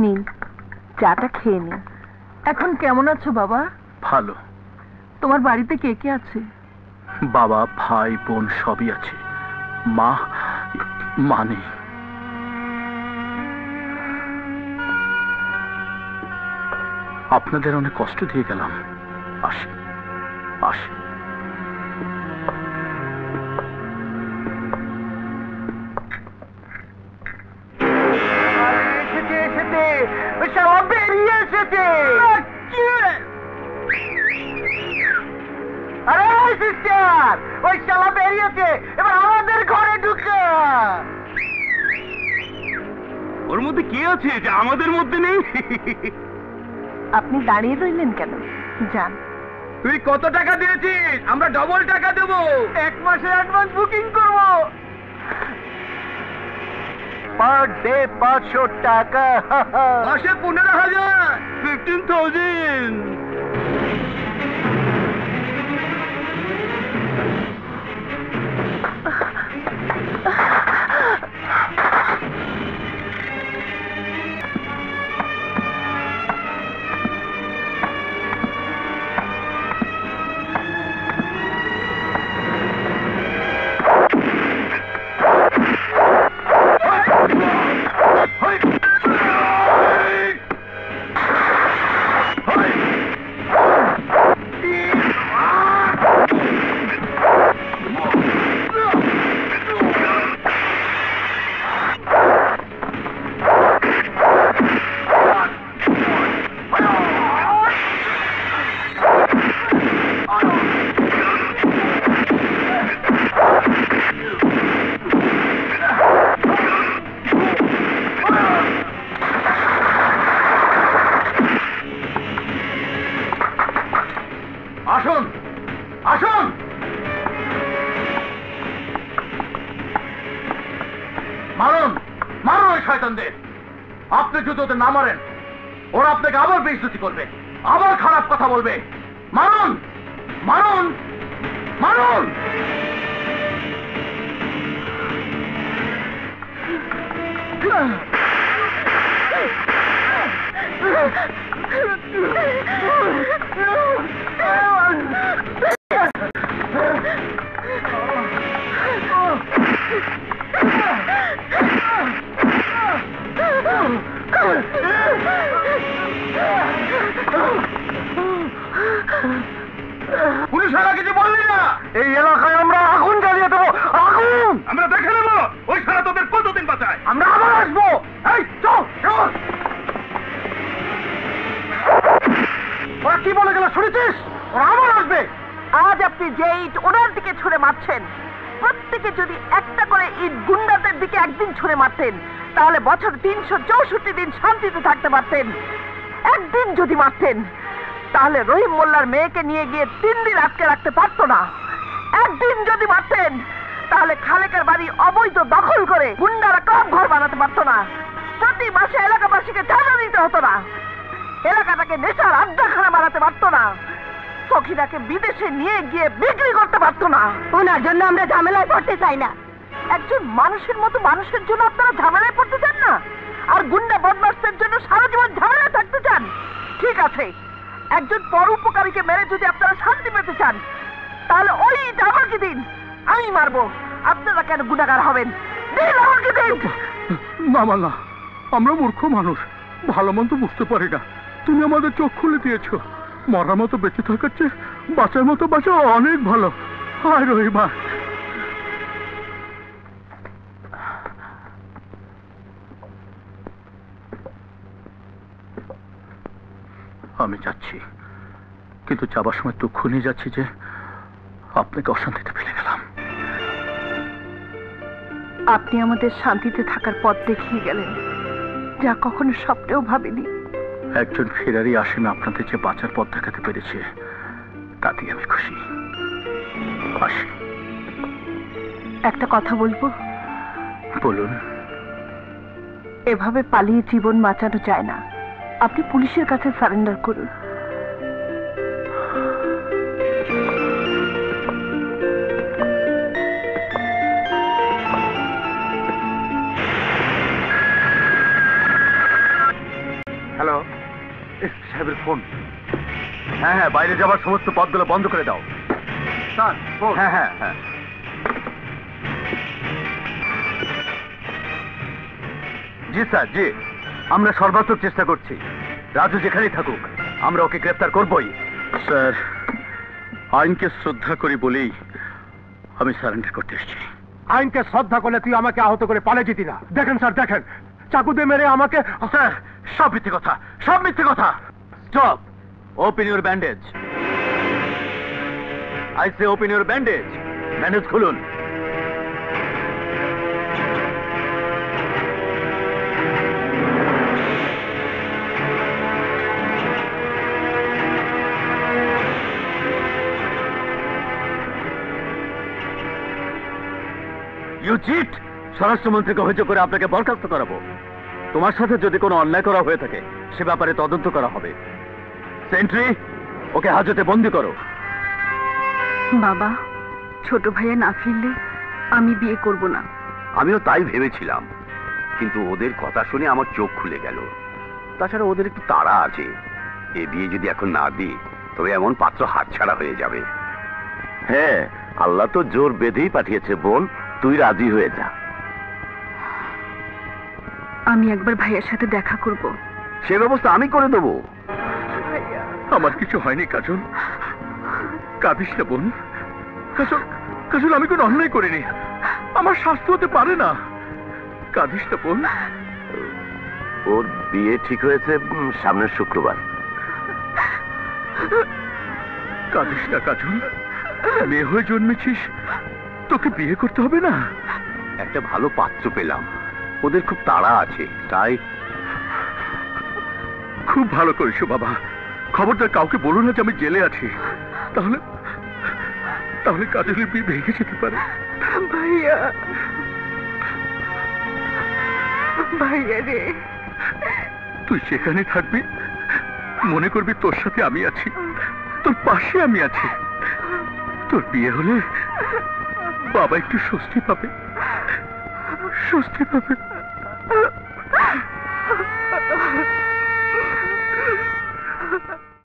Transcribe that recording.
নিন, চাটা খেয়ে নিন। এখন কেমন আছো বাবা? ভালো। তোমার বাড়িতে কে কে আছে? বাবা, ভাই, বোন সবই আছে। মা মা নেই। আপনাদের অনেক কষ্ট দিয়ে গেলাম। আসি আসি। বেরিয়ে এসেছে। আরে সিস্টার, ওই শালা বেরিয়েছে, এবার আমাদের ঘরে ঢুকে। ওর মধ্যে কে আছে যে আমাদের মধ্যে নেই? আপনি দাঁড়িয়ে রইলেন কেন? যান। তুই কত টাকা দিয়েছিস? আমরা ডবল টাকা দেবো। 1 মাসের অ্যাডভান্স বুকিং করবো। পার ডে 500 টাকা। মাসে 15,000, 15,000। আসুন আসুন। মারুন মারুন ওই শয়তানদের। আপনি যদি ওদের না মারেন, ওরা আপনাকে আবার বেইজ্জতি করবে, আবার খারাপ কথা বলবে। মারুন মারুন মারুন। পুলিশ আলা কিছু বললি না? এই এলাকায় আমরা আগুন জ্বালিয়ে দেবো। আগুন আমরা দেখে নেবো ওই সারা তোদের কতদিন বাঁচায়। আমরা আবার আসবো। এই চল চল। ওরা কি বলে গেল শুনেছিস? ওরা আবার আসবে। আজ আপনি যে ইট ওনার দিকে ছুঁড়ে মারছেন, প্রত্যেকে যদি একটা করে ইট গুন্ডাদের দিকে একদিন ছুঁড়ে মারতেন, তাহলে বছর 364 দিন শান্তিতে থাকতে পারতেন। একদিন যদি মারতেন, তাহলে রহিম মোল্লার মেয়েকে নিয়ে গিয়ে 3 দিন আটকে রাখতে পারতো না। একদিন যদি মারতেন, তাহলে খালেকের বাড়ি অবৈধ দখল করে গুন্ডারা ক্লাব ঘর বানাতে পারতো না। প্রতি মাসে এলাকাবাসীকে টাকা দিতে হতো না। এলাকাটাকে নেশার আড্ডাখানা বানাতে পারতো না। সখীরাকে বিদেশে নিয়ে গিয়ে বিক্রি করতে পারতো না। ওনার জন্য আমরা ঝামেলায় পড়তে চাই না। একজন মানুষের মতো মানুষের জন্য আপনারা ঝামেলায় পড়তে চান না, আর গুন্ডা বদমাশদের জন্য সারা জীবন ঝামেলায় থাকতে চান। ঠিক আছে, একজন পরোপকারীকে মেরে যদি আপনারা শান্তি পেতে চান, তাহলে ওই ইট আমাকে দিন, আমি মারবো। আপনারা কেন গুনাহগার হবেন? দিন, আমাকে দিন। না মাল্লা, আমরা মূর্খ মানুষ, ভালো মন্দ বুঝতে পারি না। তুমি আমাদের চোখ খুলে দিয়েছো। মরার মতো বেঁচে থাকার চেয়ে বাঁচার মতো বাঁচা অনেক ভালো। হায় রহিমা। আমি যাচ্ছি, কিন্তু যাবার সময় দুঃখ নিয়ে যাচ্ছি যে আপনাকে অশান্তিতে ফেলে গেলাম। আপনি আমাদের শান্তিতে থাকার পথ দেখিয়ে গেলেন, যা কখনো স্বপ্নেও ভাবিনি। একজন ফেরারি আসামি আপনাদের যে বাঁচার পথ দেখাতে পেরেছে, তাতেই আমি খুশি। আসি। একটা কথা বলবো? বলুন। এভাবে পালিয়ে জীবন বাঁচানো যায় না। আপনি পুলিশের কাছে সারেন্ডার করুন। সাহেবের ফোন। হ্যাঁ হ্যাঁ, বাইরে যাওয়ার সমস্ত পথগুলো বন্ধ করে দাও। Sir phone. হ্যাঁ হ্যাঁ হ্যাঁ। জি স্যার, জি। আমরা সর্বাত্মক চেষ্টা করছি। রাজু যেখানেই থাকুক আমরা ওকে গ্রেফতার করবই। স্যার, আইনকে শ্রদ্ধা করি বলেই আমি সারেন্ডার করতে এসেছি। আইনকে শ্রদ্ধা করলে তুই আমাকে আহত করে পালিয়ে যেতি না। দেখেন স্যার, দেখেন চাকু দিয়ে মেরে আমাকে। স্যার, সব মিথ্যে কথা, সব মিথ্যে কথা। Stop, open your bandage. I say open your bandage. Bandage খুলুন। You cheat! স্বরাষ্ট্রমন্ত্রীকে অভিযোগ করে আপনাকে বরখাস্ত করাবো। তোমার সাথে যদি কোনো অন্যায় করা হয়ে থাকে সে ব্যাপারে তদন্ত করা হবে। সেন্ট্রি, ওকে হাজতে বন্দি করো। বাবা, ছোট ভাইয়া না ফিরলে আমি বিয়ে করব না। আমিও তাই ভেবেছিলাম, কিন্তু ওদের কথা শুনে আমার চোখ খুলে গেল। তাছাড়া ওদের একটু তাড়া আছে। এ বিয়ে যদি এখন না দিই তবে এমন পাত্র হাতছাড়া হয়ে যাবে। হ্যাঁ, আল্লাহ তো জোর বেঁধেই পাঠিয়েছে। বোন, তুই রাজি হয়ে যা। আমি একবার ভাইয়ার সাথে দেখা করব। সে ব্যবস্থা আমি করে দেবো। আমার কিছু হয়নি কাজল, কাঁদিস না বোন। কাজল, কাজল, আমি কোনো অন্যায় করিনি। আমার শাস্তি হতে পারে না। কাঁদিস না বোন। ওর বিয়ে ঠিক হয়েছে সামনের শুক্রবার। কাঁদিস না কাজল, মেয়ে হয়ে জন্মেছিস, তোকে বিয়ে করতে হবে না। একটা ভালো পাত্র পেলাম, ওদের খুব তাড়া আছে, তাই। খুব ভালো করেছো বাবা। খবরদার কাউকে বলো না যে আমি জেলে আছি, তাহলে তাহলে কাজলের বিয়ে ভেঙে যেতে পারে। ভাইয়া, ভাইয়া রে, তুই সেখানে থাকবি, মনে করবি তোর সাথে আমি আছি, তোর পাশে আমি আছি। তোর বিয়ে হলে বাবা একটু স্বস্তি পাবে, স্বস্তি পাবে।